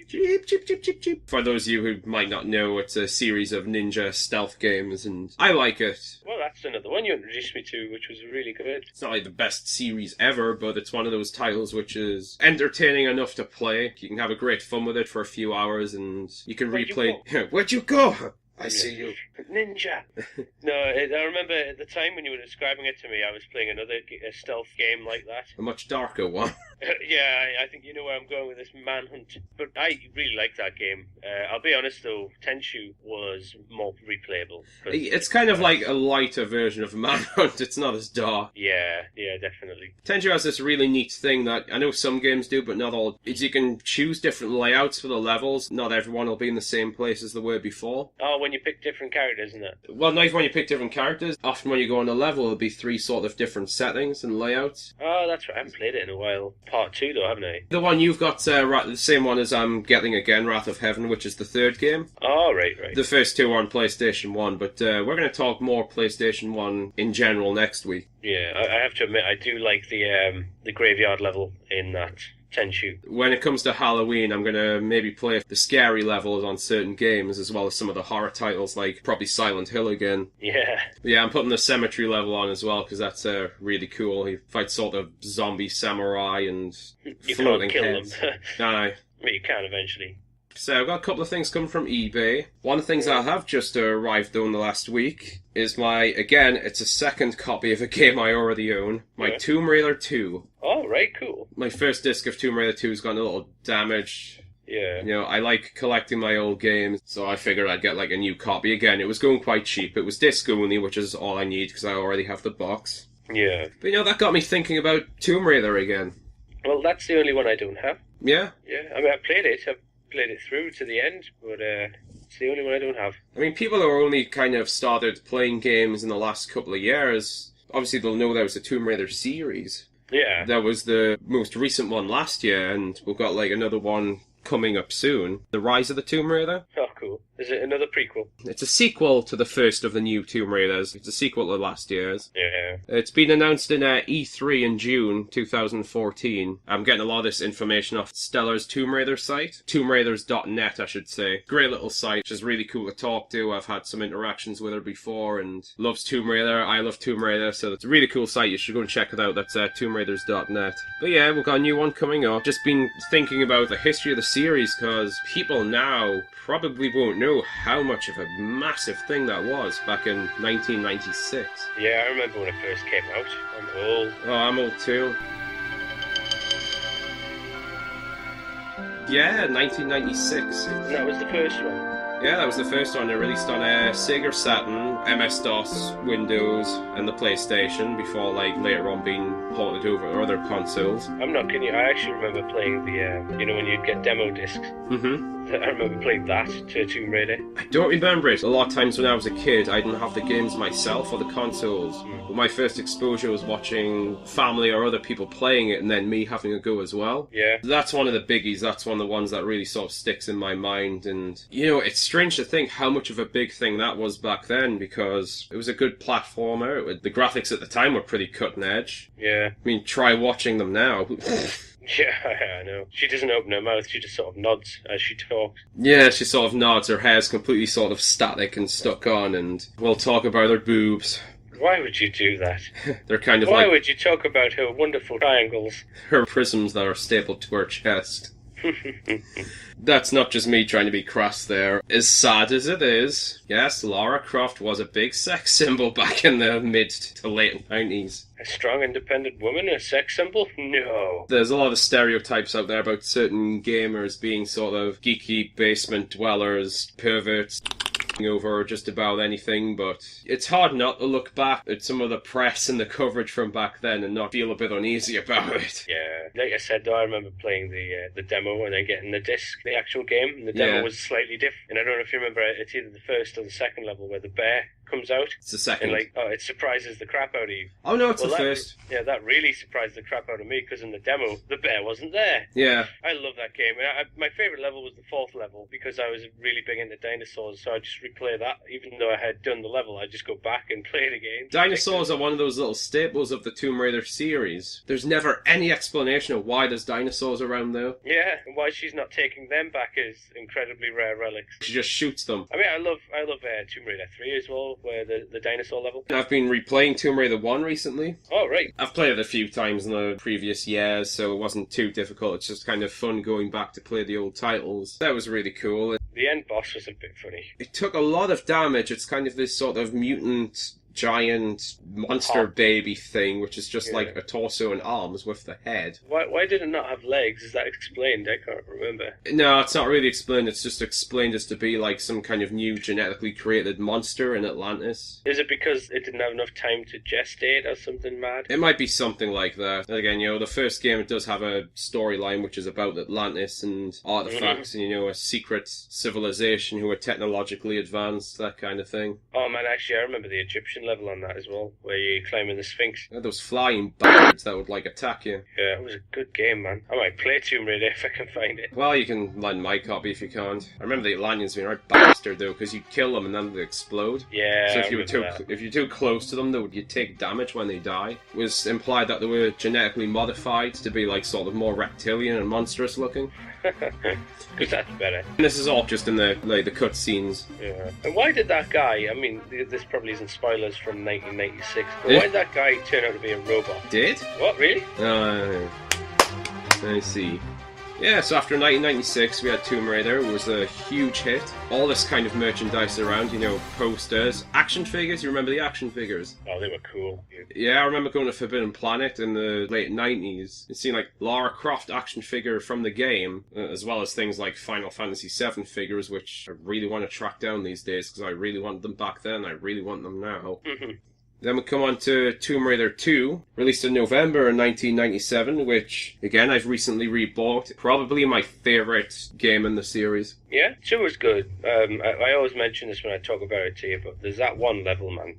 Cheap. For those of you who might not know, it's a series of ninja stealth games, and I like it. Well, that's another one you introduced me to, which was really good. It's not the best series ever, but it's one of those titles which is entertaining enough to play. You can have a great fun with it for a few hours, and you can replay... Where'd you go? I see you. Ninja! No, I remember at the time when you were describing it to me, I was playing another stealth game like that. A much darker one. Yeah, I think you know where I'm going with this Manhunt. But I really like that game. I'll be honest though, Tenchu was more replayable. It's kind of like a lighter version of Manhunt. It's not as dark. Yeah, definitely. Tenchu has this really neat thing that I know some games do, but not all. Is you can choose different layouts for the levels. Not everyone will be in the same place as they were before. Oh, when you pick different characters, isn't it? Well, not even when you pick different characters. Often when you go on a level, it'll be 3 sort of different settings and layouts. Oh, that's right. I haven't played it in a while. Part 2, though, haven't I? The one you've got, the same one as I'm getting again, Wrath of Heaven, which is the 3rd game. Oh, right. The first 2 are on PlayStation 1, but we're going to talk more PlayStation 1 in general next week. Yeah, I have to admit, I do like the graveyard level in that Tenchu. When it comes to Halloween, I'm going to maybe play the scary levels on certain games, as well as some of the horror titles, like probably Silent Hill again. Yeah. Yeah, I'm putting the cemetery level on as well, because that's really cool. You fight sort of zombie samurai and you floating can't kill heads. them. Aye. But you can eventually. So I've got a couple of things coming from eBay. One of the things that have just arrived though in the last week is it's a second copy of a game I already own, my Tomb Raider 2. Oh, right, cool. My first disc of Tomb Raider 2 has gotten a little damaged. Yeah. I like collecting my old games, so I figured I'd get a new copy. Again, it was going quite cheap. It was disc only, which is all I need because I already have the box. Yeah. But that got me thinking about Tomb Raider again. Well, that's the only one I don't have. Yeah? Yeah, I mean, I played it. I've played it through to the end, but it's the only one I don't have. I mean, people who are only kind of started playing games in the last couple of years, obviously they'll know there was a Tomb Raider series. Yeah. That was the most recent one last year, and we've got like another one coming up soon. The Rise of the Tomb Raider. Oh, cool. Is it another prequel? It's a sequel to the first of the new Tomb Raiders. It's a sequel to last year's. Yeah. It's been announced in E3 in June 2014. I'm getting a lot of this information off Stellar's Tomb Raider site. TombRaiders.net, I should say. Great little site. She's really cool to talk to. I've had some interactions with her before and loves Tomb Raider. I love Tomb Raider, so it's a really cool site. You should go and check it out. That's TombRaiders.net. But yeah, we've got a new one coming up. Just been thinking about the history of the series because people now probably won't know how much of a massive thing that was back in 1996. Yeah, I remember when it first came out. I'm old. Oh, I'm old too. Yeah, 1996. And that was the first one. Yeah, that was the first one. It released on Sega Saturn, MS-DOS, Windows, and the PlayStation before, like, later on being ported over to other consoles. I'm not kidding you. I actually remember playing the, when you'd get demo discs. Mm-hmm. I remember playing that to Tomb Raider. I don't remember it. A lot of times when I was a kid, I didn't have the games myself or the consoles. But my first exposure was watching family or other people playing it and then me having a go as well. Yeah. That's one of the biggies. That's one of the ones that really sort of sticks in my mind. And, you know, it's strange to think how much of a big thing that was back then because it was a good platformer. The graphics at the time were pretty cutting edge. Yeah. I mean, try watching them now. Yeah, I know. She doesn't open her mouth, she just sort of nods as she talks. Yeah, she sort of nods, her hair's completely sort of static and stuck on, and we'll talk about her boobs. Why would you do that? They're kind of Why like would you talk about her wonderful triangles? her prisms that are stapled to her chest. That's not just me trying to be crass there. As sad as it is, yes, Lara Croft was a big sex symbol back in the mid to late 90s. A strong, independent woman, a sex symbol? No. There's a lot of stereotypes out there about certain gamers being sort of geeky basement dwellers, perverts, over just about anything, but it's hard not to look back at some of the press and the coverage from back then and not feel a bit uneasy about it. Yeah, like I said though, I remember playing the demo and then getting the disc, the actual game, and the demo was slightly different. And I don't know if you remember, it's either the first or the second level where the bear comes out. It's the second. And it surprises the crap out of you. Oh no, it's the first. Yeah, that really surprised the crap out of me because in the demo, the bear wasn't there. Yeah. I love that game. My favourite level was the fourth level because I was really big into dinosaurs, so I just replay that. Even though I had done the level, I'd just go back and play it again. Dinosaurs are one of those little staples of the Tomb Raider series. There's never any explanation of why there's dinosaurs around though. Yeah, and why she's not taking them back as incredibly rare relics. She just shoots them. I mean, I love Tomb Raider 3 as well, where the dinosaur level. I've been replaying Tomb Raider 1 recently. Oh, right. I've played it a few times in the previous years, so it wasn't too difficult. It's just kind of fun going back to play the old titles. That was really cool. The end boss was a bit funny. It took a lot of damage. It's kind of this sort of mutant giant monster baby thing, which is just like a torso and arms with the head. Why did it not have legs? Is that explained? I can't remember. No, it's not really explained. It's just explained as to be like some kind of new genetically created monster in Atlantis. Is it because it didn't have enough time to gestate or something mad? It might be something like that. And again, the first game, it does have a storyline which is about Atlantis and artifacts and, a secret civilization who are technologically advanced, that kind of thing. Oh man, actually I remember the Egyptian level on that as well, where you climb in the Sphinx. Those flying bastards that would attack you. Yeah, it was a good game, man. I might play Tomb Raider if I can find it. Well, you can lend my copy if you can't. I remember the Atlanteans being a right bastard though, because you'd kill them and then they'd explode. Yeah. So if you're too close to them, you'd take damage when they die. It was implied that they were genetically modified to be like sort of more reptilian and monstrous looking. Because that's better. And this is all just in the cutscenes. Yeah. And why did that guy, I mean, this probably isn't spoilers from 1996, but why did that guy turn out to be a robot? Did? What, really? I see. Yeah, so after 1996, we had Tomb Raider. It was a huge hit. All this kind of merchandise around, posters, action figures. You remember the action figures? Oh, they were cool. Yeah, I remember going to Forbidden Planet in the late 90s and seeing, Lara Croft action figure from the game, as well as things like Final Fantasy VII figures, which I really want to track down these days because I really wanted them back then. I really want them now. Then we come on to Tomb Raider 2, released in November 1997, which, again, I've recently rebought. Probably my favourite game in the series. Yeah, 2 was good. I always mention this when I talk about it to you, but there's that one level, man,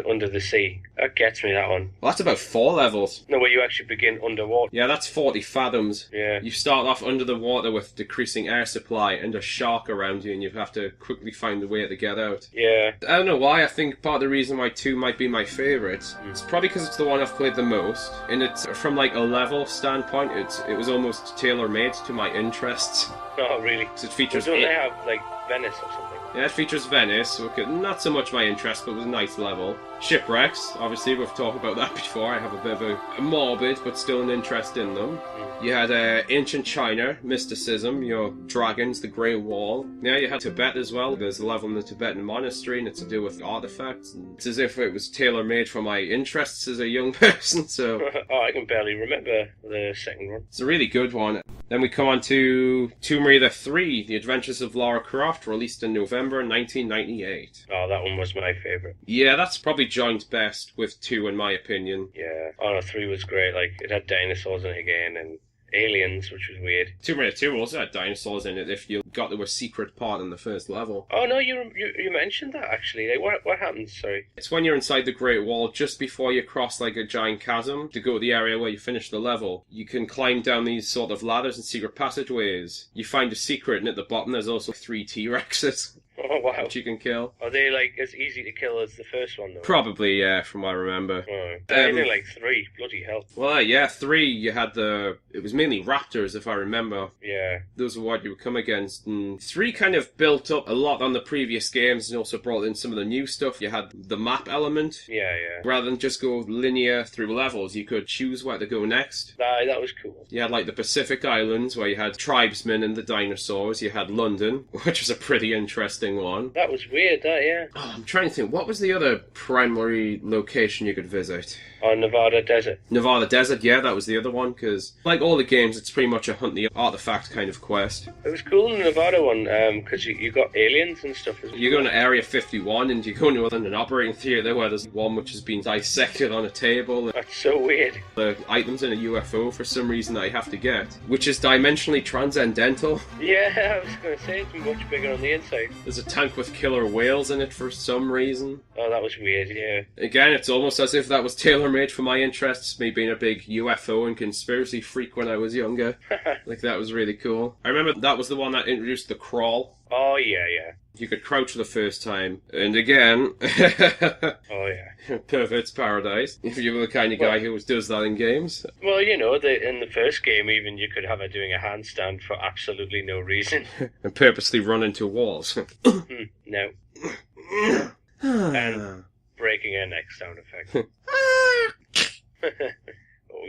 under the sea. That gets me, that one. Well, that's about 4 levels. No, where you actually begin underwater. Yeah, that's 40 fathoms. Yeah. You start off under the water with decreasing air supply and a shark around you, and you have to quickly find a way to get out. Yeah. I don't know why. I think part of the reason why 2 might be my favourite. It's probably because it's the one I've played the most, and it's from like a level standpoint. It was almost tailor-made to my interests. Oh, really? Because it features. Don't they have like Venice or something? Yeah, it features Venice. Okay, not so much my interest, but it was a nice level. Shipwrecks, obviously, we've talked about that before. I have a bit of a morbid, but still an interest in them. You had ancient China, mysticism, your dragons, the Great Wall. Yeah, you had Tibet as well. There's a level in the Tibetan monastery, and it's to do with artifacts. And it's as if it was tailor-made for my interests as a young person, so... Oh, I can barely remember the second one. It's a really good one. Then we come on to Tomb Raider 3, The Adventures of Lara Croft, released in November 1998. Oh, that one was my favourite. Yeah, that's probably joint best with 2 in my opinion. Yeah. Oh, no, 3 was great. Like, it had dinosaurs in it again, and aliens, which was weird. Tomb Raider 2 also had dinosaurs in it if you got to a secret part in the first level. Oh, no, you mentioned that, actually. Like, what happens? Sorry. It's when you're inside the Great Wall, just before you cross like a giant chasm to go to the area where you finish the level. You can climb down these sort of ladders and secret passageways. You find a secret, and at the bottom there's also 3 T-Rexes. Oh, wow. Which you can kill. Are they, like, as easy to kill as the first one, though? Probably, yeah, from what I remember. Oh. Only, like, 3. Bloody hell. Well, yeah, 3, you had it was mainly raptors, if I remember. Yeah. Those were what you would come against. And 3 kind of built up a lot on the previous games and also brought in some of the new stuff. You had the map element. Yeah, yeah. Rather than just go linear through levels, you could choose where to go next. That was cool. You had, like, the Pacific Islands, where you had tribesmen and the dinosaurs. You had London, which was a pretty interesting one. That was weird, yeah. Oh, I'm trying to think, what was the other primary location you could visit? Oh, Nevada Desert. Nevada Desert, yeah, that was the other one, because, like all the games, it's pretty much a hunt the artifact kind of quest. It was cool in the Nevada one, because you got aliens and stuff as well. You go into Area 51, and you go into an operating theatre where there's one which has been dissected on a table. That's so weird. The items in a UFO, for some reason, that you have to get, which is dimensionally transcendental. Yeah, I was going to say, it's much bigger on the inside. There's a tank with killer whales in it for some reason. Oh, that was weird, yeah. Again, it's almost as if that was tailor-made for my interests, me being a big UFO and conspiracy freak when I was younger. Like, that was really cool. I remember that was the one that introduced the crawl. Oh, yeah, yeah. You could crouch the first time, and again... Oh, yeah. Pervert's paradise, if you were the kind of guy who does that in games. Well, you know, in the first game, even, you could have her doing a handstand for absolutely no reason. And purposely run into walls. No. And breaking her neck sound effect. Oh,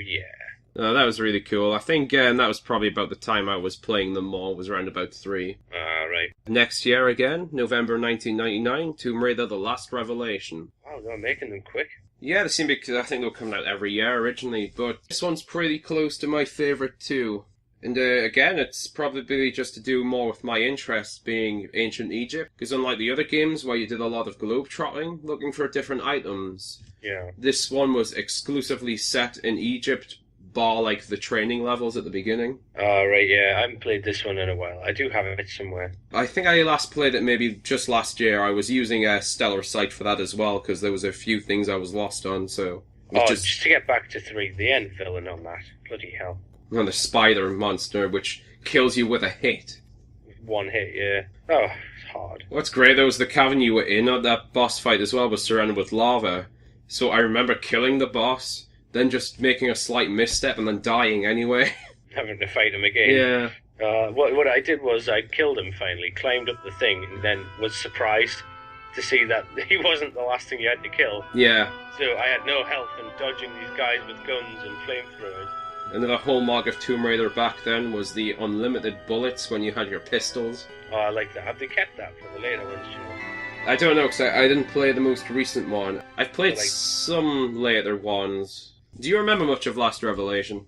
yeah. That was really cool. I think that was probably about the time I was playing them more, was around about 3. Right. Next year again, November 1999, Tomb Raider The Last Revelation. Wow, they're making them quick. Yeah, they seem to be, I think they were coming out every year originally, but this one's pretty close to my favourite too. And again, it's probably just to do more with my interests being ancient Egypt, because unlike the other games where you did a lot of globe-trotting, looking for different items, yeah, this one was exclusively set in Egypt, bar like the training levels at the beginning. Oh, right, yeah, I haven't played this one in a while. I do have it somewhere. I think I last played it maybe just last year. I was using a Stellar Sight for that as well, because there was a few things I was lost on, so... just to get back to 3, the end villain on that. Bloody hell. And the spider monster, which kills you with a hit. One hit, yeah. Oh, it's hard. What's great though is the cavern you were in at that boss fight as well was surrounded with lava. So I remember killing the boss, then just making a slight misstep and then dying anyway. Having to fight him again. Yeah. What I did was I killed him finally, climbed up the thing, and then was surprised to see that he wasn't the last thing you had to kill. Yeah. So I had no health and dodging these guys with guns and flamethrowers. Another hallmark of Tomb Raider back then was the unlimited bullets when you had your pistols. Oh, I like that. Have they kept that for the later ones, you know? I don't know, because I didn't play the most recent one. I've played some later ones. Do you remember much of Last Revelation?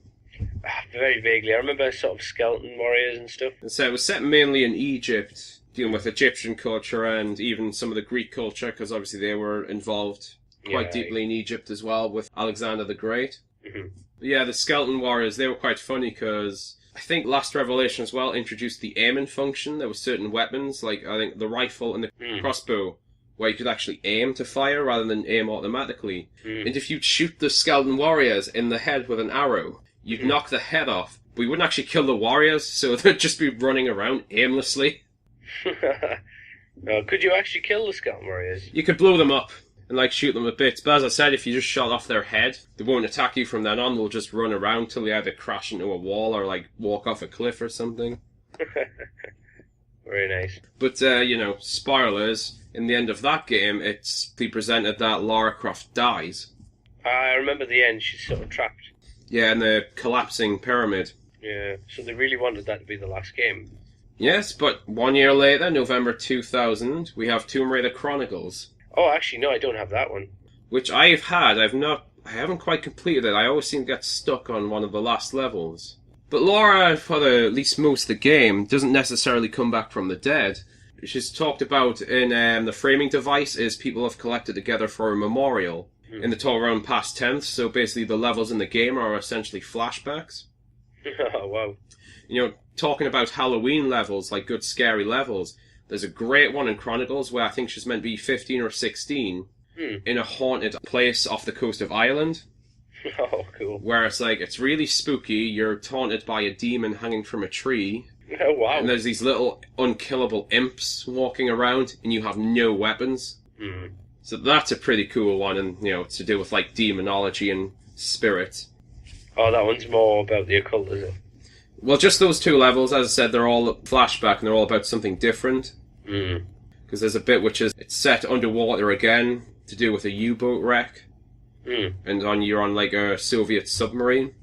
Very vaguely. I remember sort of skeleton warriors and stuff. So it was set mainly in Egypt, dealing with Egyptian culture and even some of the Greek culture, because obviously they were involved quite deeply in Egypt as well with Alexander the Great. Mm-hmm. Yeah, the skeleton warriors, they were quite funny because I think Last Revelation as well introduced the aiming function. There were certain weapons, like I think the rifle and the crossbow, where you could actually aim to fire rather than aim automatically. And if you'd shoot the skeleton warriors in the head with an arrow, you'd knock the head off. But you wouldn't actually kill the warriors, so they'd just be running around aimlessly. Could you actually kill the skeleton warriors? You could blow them up and like shoot them a bit. But as I said, if you just shot off their head, they won't attack you from then on. They'll just run around till they either crash into a wall or like walk off a cliff or something. Very nice. But, spoilers, in the end of that game, it's presented that Lara Croft dies. I remember the end, she's sort of trapped. Yeah, in the collapsing pyramid. Yeah, so they really wanted that to be the last game. Yes, but 1 year later, November 2000, we have Tomb Raider Chronicles. Oh, actually, no, I don't have that one. Which I haven't quite completed it. I always seem to get stuck on one of the last levels. But Laura, for at least most of the game, doesn't necessarily come back from the dead. She's talked about in the framing device is people have collected together for a memorial in the talk around past tense. So basically the levels in the game are essentially flashbacks. Oh, wow. Talking about Halloween levels, like good scary levels, there's a great one in Chronicles where I think she's meant to be 15 or 16 in a haunted place off the coast of Ireland. Oh, cool. Where it's really spooky, you're taunted by a demon hanging from a tree. Oh, wow. And there's these little unkillable imps walking around, and you have no weapons. So that's a pretty cool one, and, it's to do with, like, demonology and spirit. Oh, that one's more about the occult, is it? Well, just those two levels, as I said, they're all flashback, and they're all about something different. Because there's a bit which is, it's set underwater again, to do with a U-boat wreck. And you're on like a Soviet submarine.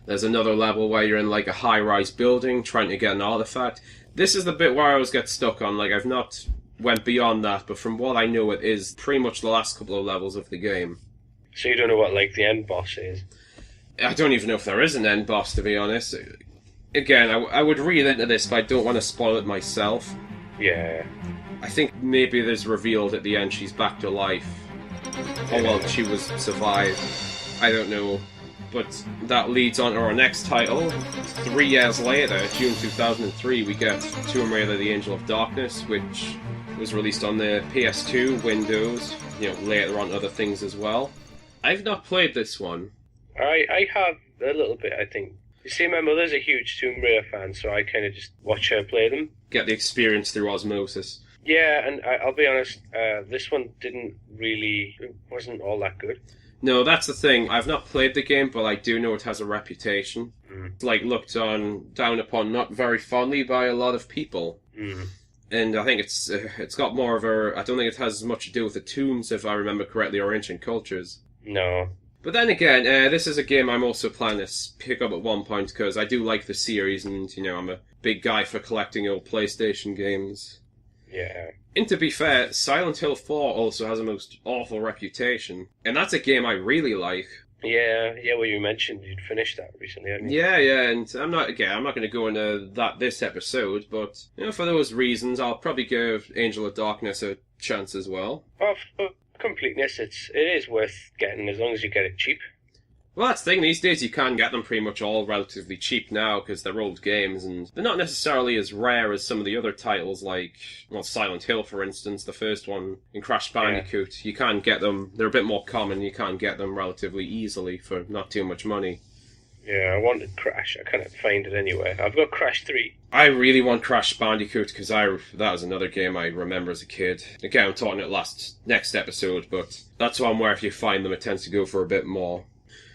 There's another level where you're in like a high-rise building trying to get an artifact. This is the bit where I always get stuck on. Like I've not went beyond that, but from what I know, it is pretty much the last couple of levels of the game. So you don't know what like the end boss is? I don't even know if there is an end boss, to be honest. Again, I would read into this, but I don't want to spoil it myself. Yeah. I think maybe there's revealed at the end she's back to life. Oh well, she was survived. I don't know. But that leads on to our next title. 3 years later, June 2003, we get Tomb Raider: The Angel of Darkness, which was released on the PS2, Windows, later on other things as well. I've not played this one. I have a little bit, I think. You see, my mother's a huge Tomb Raider fan, so I kind of just watch her play them. Get the experience through osmosis. Yeah, and I'll be honest, this one wasn't all that good. No, that's the thing. I've not played the game, but I do know it has a reputation. It's looked down upon not very fondly by a lot of people. And I think it's got more of I don't think it has as much to do with the tombs, if I remember correctly, or ancient cultures. No. But then again, this is a game I'm also planning to pick up at one point, because I do like the series, and, I'm a big guy for collecting old PlayStation games. Yeah. And to be fair, Silent Hill 4 also has a most awful reputation. And that's a game I really like. Yeah, well, you mentioned you'd finished that recently, hadn't you? Yeah, and I'm not going to go into that this episode, but, for those reasons, I'll probably give Angel of Darkness a chance as well. Well, for completeness, it is worth getting, as long as you get it cheap. Well, that's the thing. These days you can get them pretty much all relatively cheap now because they're old games and they're not necessarily as rare as some of the other titles like, Silent Hill, for instance, the first one, and Crash Bandicoot. You can get them. They're a bit more common. You can get them relatively easily for not too much money. Yeah, I wanted Crash. I can't find it anywhere. I've got Crash 3. I really want Crash Bandicoot because that was another game I remember as a kid. Again, I'm talking it next episode, but that's one where if you find them, it tends to go for a bit more.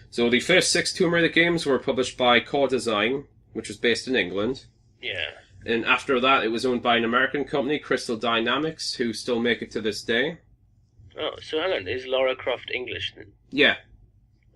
So the first 6 Tomb Raider games were published by Core Design, which was based in England. Yeah. And after that, it was owned by an American company, Crystal Dynamics, who still make it to this day. Oh, so hang on, is Lara Croft English then? Yeah.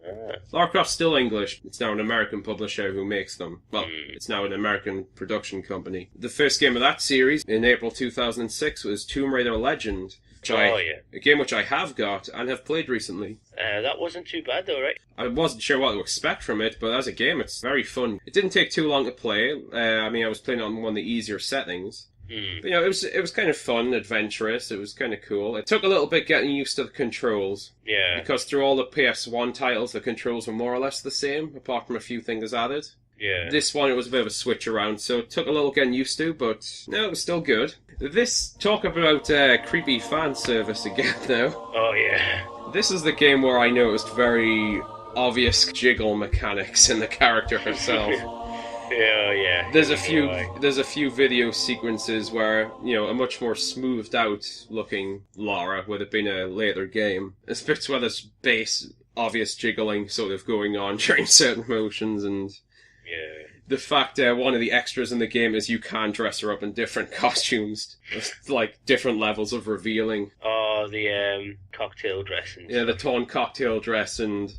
Ah. Lara Croft's still English. It's now an American publisher who makes them. Well, it's now an American production company. The first game of that series, in April 2006, was Tomb Raider Legend. A game which I have got and have played recently. That wasn't too bad though, right? I wasn't sure what to expect from it, but as a game, it's very fun. It didn't take too long to play. I was playing on one of the easier settings. But, it was kind of fun, adventurous. It was kind of cool. It took a little bit getting used to the controls. Yeah. Because through all the PS1 titles, the controls were more or less the same, apart from a few things added. Yeah. This one, it was a bit of a switch around, so it took a little getting used to, but no, it was still good. Talk about creepy fan service again, though. Oh, yeah. This is the game where I noticed very obvious jiggle mechanics in the character herself. Yeah. There's a few video sequences where, a much more smoothed out looking Lara would have been a later game. It's bits where there's base obvious jiggling sort of going on during certain motions, and the fact one of the extras in the game is you can dress her up in different costumes. It's like different levels of revealing. Oh, the cocktail dress and stuff. The torn cocktail dress, and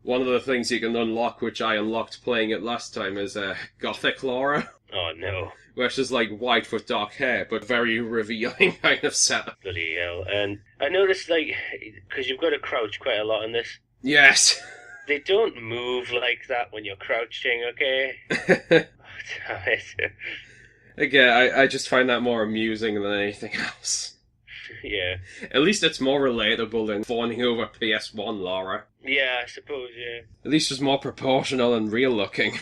one of the things you can unlock, which I unlocked playing it last time, is Gothic Lara. Oh, no. Where she's like white with dark hair, but very revealing kind of setup. Bloody hell. And I noticed, because you've got to crouch quite a lot in this. Yes. They don't move like that when you're crouching, okay? Oh, damn it. Again, I just find that more amusing than anything else. Yeah. At least it's more relatable than fawning over PS1 Lara. Yeah, I suppose, yeah. At least it's more proportional and real looking.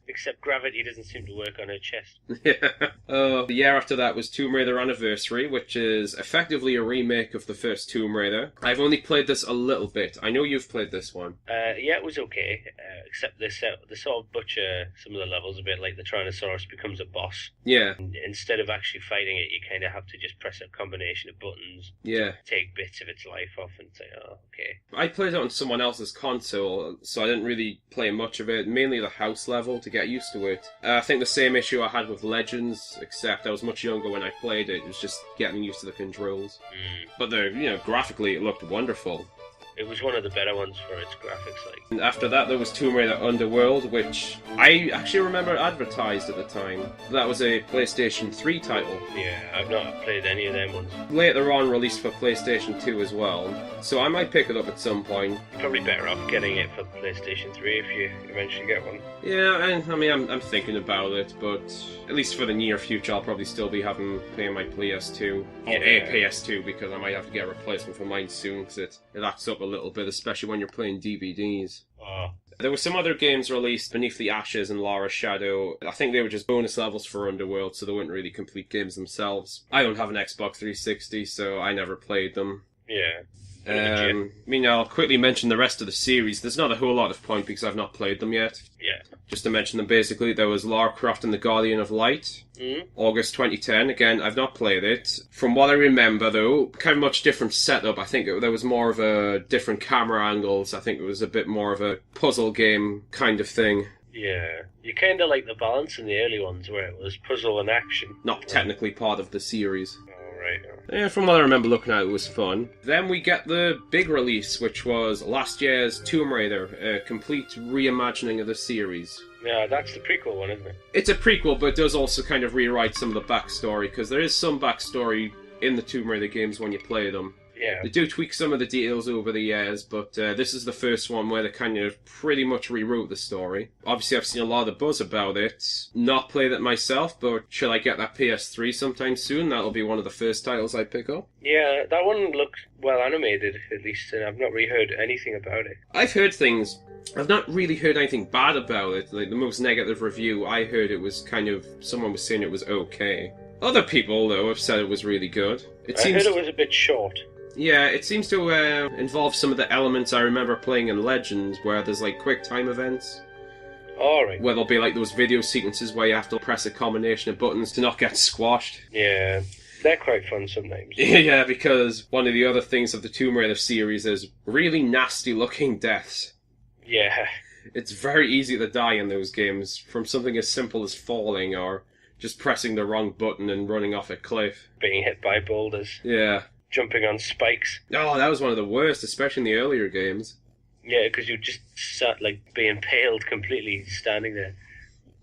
Except gravity doesn't seem to work on her chest. Yeah. The year after that was Tomb Raider Anniversary, which is effectively a remake of the first Tomb Raider. I've only played this a little bit. I know you've played this one. Yeah, it was okay. Except they sort of butcher some of the levels a bit, like the Tyrannosaurus becomes a boss. Yeah. And instead of actually fighting it, you kind of have to just press a combination of buttons. Yeah. Take bits of its life off and say, oh, okay. I played it on someone else's console, so I didn't really play much of it. Mainly the house level to get used to it. I think the same issue I had with Legends, except I was much younger when I played it. It was just getting used to the controls. But graphically it looked wonderful. It was one of the better ones for its graphics, like. And after that, there was Tomb Raider Underworld, which I actually remember advertised at the time. That was a PlayStation 3 title. Yeah, I've not played any of them ones. Later on, released for PlayStation 2 as well. So I might pick it up at some point. You're probably better off getting it for PlayStation 3 if you eventually get one. Yeah, and I mean, I'm thinking about it, but at least for the near future, I'll probably still be playing my PS2 or a PS2, because I might have to get a replacement for mine soon, because it acts up a little bit, especially when you're playing DVDs. Oh. There were some other games released, Beneath the Ashes and Lara's Shadow. I think they were just bonus levels for Underworld, so they weren't really complete games themselves. I don't have an Xbox 360, so I never played them. Yeah. I'll quickly mention the rest of the series. There's not a whole lot of point because I've not played them yet. Yeah. Just to mention them basically, there was Lara Croft and the Guardian of Light. August 2010. Again, I've not played it. From what I remember, though, kind of much different setup. I think there was more of a different camera angles. I think it was a bit more of a puzzle game kind of thing. Yeah. You kind of like the balance in the early ones where it was puzzle and action. Not technically part of the series. Right. Yeah, from what I remember looking at, it was fun. Then we get the big release, which was last year's Tomb Raider, a complete reimagining of the series. Yeah, that's the prequel one, isn't it? It's a prequel, but it does also kind of rewrite some of the backstory, because there is some backstory in the Tomb Raider games when you play them. Yeah. They do tweak some of the details over the years, but this is the first one where they kind of pretty much rewrote the story. Obviously, I've seen a lot of buzz about it. Not played it myself, but should I get that PS3 sometime soon? That'll be one of the first titles I pick up. Yeah, that one looked well animated, at least, and I've not really heard anything about it. I've heard things. I've not really heard anything bad about it. Like, the most negative review I heard, it was kind of... someone was saying it was okay. Other people, though, have said it was really good. I heard it was a bit short. Yeah, it seems to involve some of the elements I remember playing in Legends, where there's like quick time events. Alright. Where there'll be like those video sequences where you have to press a combination of buttons to not get squashed. Yeah, they're quite fun sometimes. Yeah, because one of the other things of the Tomb Raider series is really nasty looking deaths. Yeah. It's very easy to die in those games, from something as simple as falling or just pressing the wrong button and running off a cliff. Being hit by boulders. Yeah. Jumping on spikes. Oh, that was one of the worst, especially in the earlier games. Yeah, because you just sat, like, being impaled completely standing there.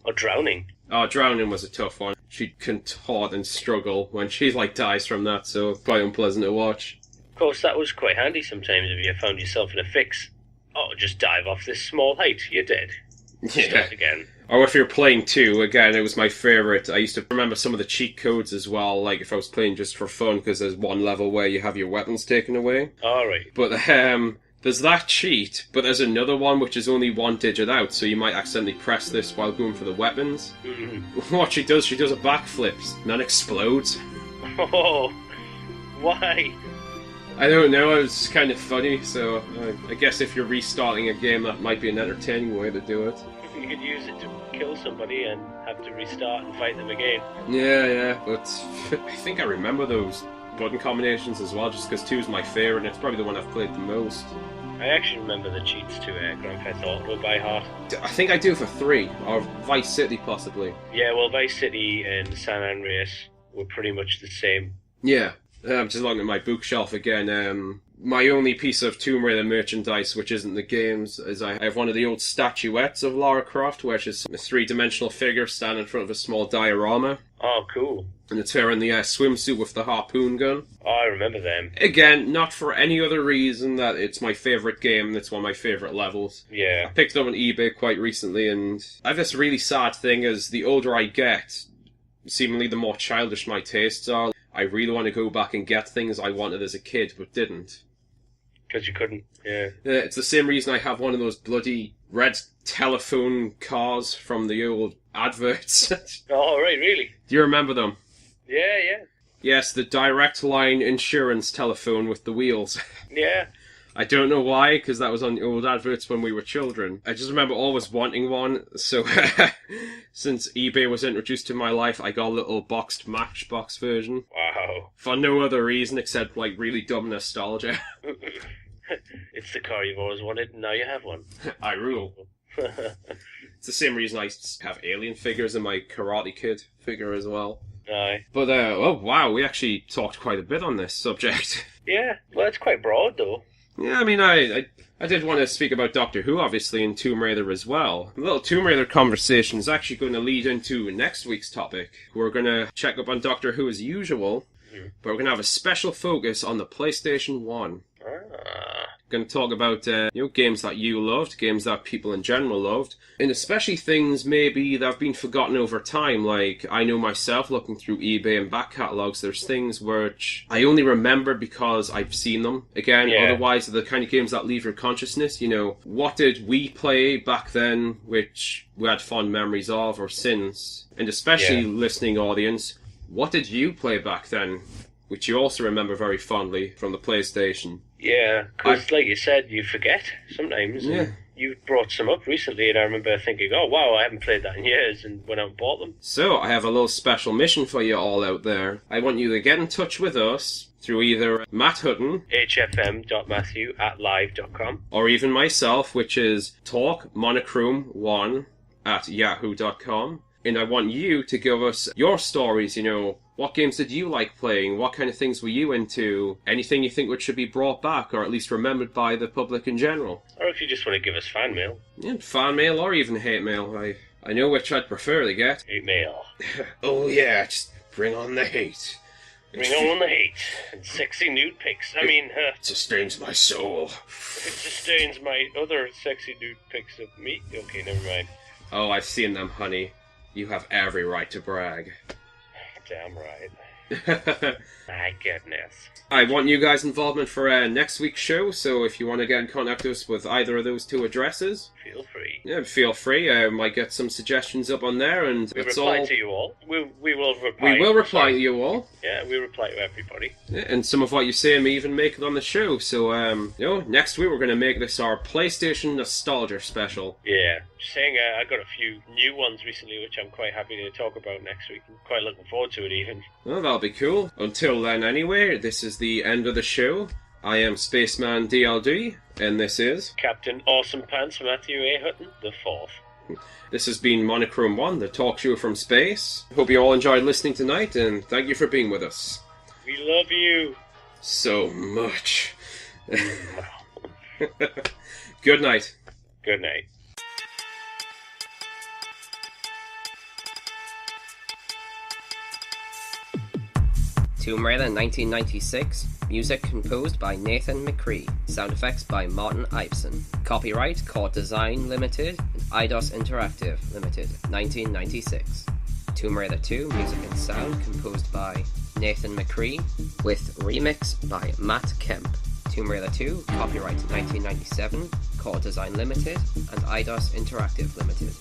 Or drowning. Oh, drowning was a tough one. She'd contort and struggle when she, like, dies from that, so quite unpleasant to watch. Of course, that was quite handy sometimes if you found yourself in a fix. Oh, just dive off this small height, you're dead. Yeah. Start again. Or if you're playing 2, again, it was my favourite. I used to remember some of the cheat codes as well, like if I was playing just for fun, because there's one level where you have your weapons taken away. Alright. But There's that cheat, but there's another one which is only one digit out, so you might accidentally press this while going for the weapons. What she does a backflip and then explodes. Oh, why? I don't know, it was kind of funny, so I guess if you're restarting a game, that might be an entertaining way to do it. You could use it to kill somebody and have to restart and fight them again. Yeah, but I think I remember those button combinations as well, just because 2 is my favourite, and it's probably the one I've played the most. I actually remember the cheats to Grand Theft Auto by heart. I think I do for 3, or Vice City possibly. Yeah, well, Vice City and San Andreas were pretty much the same. Yeah, I'm just looking at my bookshelf again. My only piece of Tomb Raider merchandise, which isn't the games, is I have one of the old statuettes of Lara Croft, which is a 3-dimensional figure standing in front of a small diorama. Oh, cool. And it's her in the swimsuit with the harpoon gun. Oh, I remember them. Again, not for any other reason that it's my favourite game and it's one of my favourite levels. Yeah. I picked it up on eBay quite recently, and I have this really sad thing as the older I get, seemingly the more childish my tastes are. I really want to go back and get things I wanted as a kid, but didn't. Because you couldn't, yeah. It's the same reason I have one of those bloody red telephone cars from the old adverts. Oh, right, really? Do you remember them? Yeah. Yes, the Direct Line insurance telephone with the wheels. Yeah. I don't know why, because that was on the old adverts when we were children. I just remember always wanting one, so since eBay was introduced to my life, I got a little boxed Matchbox version. Wow. For no other reason except, like, really dumb nostalgia. It's the car you've always wanted, and now you have one. I rule. It's the same reason I have alien figures in my Karate Kid figure as well. Aye. But, oh wow, we actually talked quite a bit on this subject. Yeah, well, it's quite broad, though. Yeah, I mean, I did want to speak about Doctor Who, obviously, and Tomb Raider as well. The little Tomb Raider conversation is actually going to lead into next week's topic. We're going to check up on Doctor Who as usual, but we're going to have a special focus on the PlayStation 1. Going to talk about games that you loved, games that people in general loved, and especially things maybe that have been forgotten over time. Like, I know myself, looking through eBay and back catalogs, there's things which I only remember because I've seen them. Again, otherwise they're the kind of games that leave your consciousness. You know, what did we play back then which we had fond memories of or since? And especially listening audience, what did you play back then which you also remember very fondly from the PlayStation? Yeah, because like you said, you forget sometimes. Yeah. You brought some up recently, and I remember thinking, oh wow, I haven't played that in years, and went out and bought them. So, I have a little special mission for you all out there. I want you to get in touch with us through either Matt Hutton, hfm.matthew@live.com, or even myself, which is talkmonochrome1 at yahoo.com. And I want you to give us your stories, you know, what games did you like playing? What kind of things were you into? Anything you think which should be brought back, or at least remembered by the public in general? Or if you just want to give us fan mail. Yeah, fan mail or even hate mail. I know which I'd prefer to get. Hate mail. Oh yeah, just bring on the hate. Bring on the hate. And sexy nude pics. It sustains my soul. It sustains my other sexy nude pics of me. Okay, never mind. Oh, I've seen them, honey. You have every right to brag. Damn right. My goodness. I want you guys' involvement for next week's show, so if you want to get in contact with us with either of those two addresses, feel free. Yeah, feel free. I might get some suggestions up on there, and we reply to you all. We will reply. We will reply to you all. Yeah, we reply to everybody. Yeah, and some of what you say may even make it on the show. So, next week we're going to make this our PlayStation Nostalgia Special. Yeah. Just saying, I got a few new ones recently, which I'm quite happy to talk about next week. I'm quite looking forward to it, even. Well, that'll be cool. Until then, anyway, this is the end of the show. I am Spaceman DLD, and this is Captain Awesome Pants Matthew A. Hutton, the 4th. This has been Monochrome-1, the talk show from space. Hope you all enjoyed listening tonight, and thank you for being with us. We love you. So much. Good night. Good night. Tomb Raider 1996. Music composed by Nathan McCree. Sound effects by Martin Iveson. Copyright Court Design Limited and Eidos Interactive Limited, 1996. Tomb Raider 2. Music and sound composed by Nathan McCree with remix by Matt Kemp. Tomb Raider 2, copyright 1997, Core Design Limited, and Eidos Interactive Limited.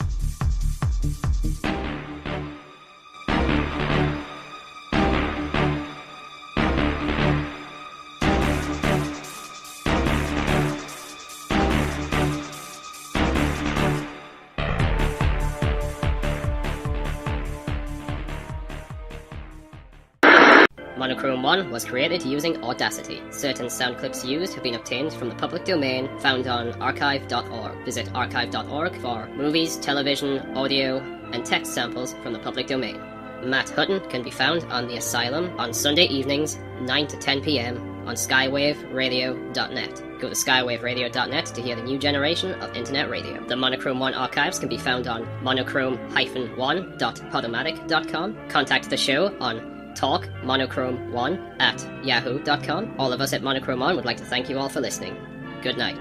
Monochrome-1 was created using Audacity. Certain sound clips used have been obtained from the public domain found on archive.org. Visit archive.org for movies, television, audio, and text samples from the public domain. Matt Hutton can be found on The Asylum on Sunday evenings, 9 to 10 p.m. on skywaveradio.net. Go to skywaveradio.net to hear the new generation of internet radio. The Monochrome-1 archives can be found on monochrome-1.podomatic.com. Contact the show on talkmonochrome1@yahoo.com. All of us at Monochrome-1 would like to thank you all for listening. Good night.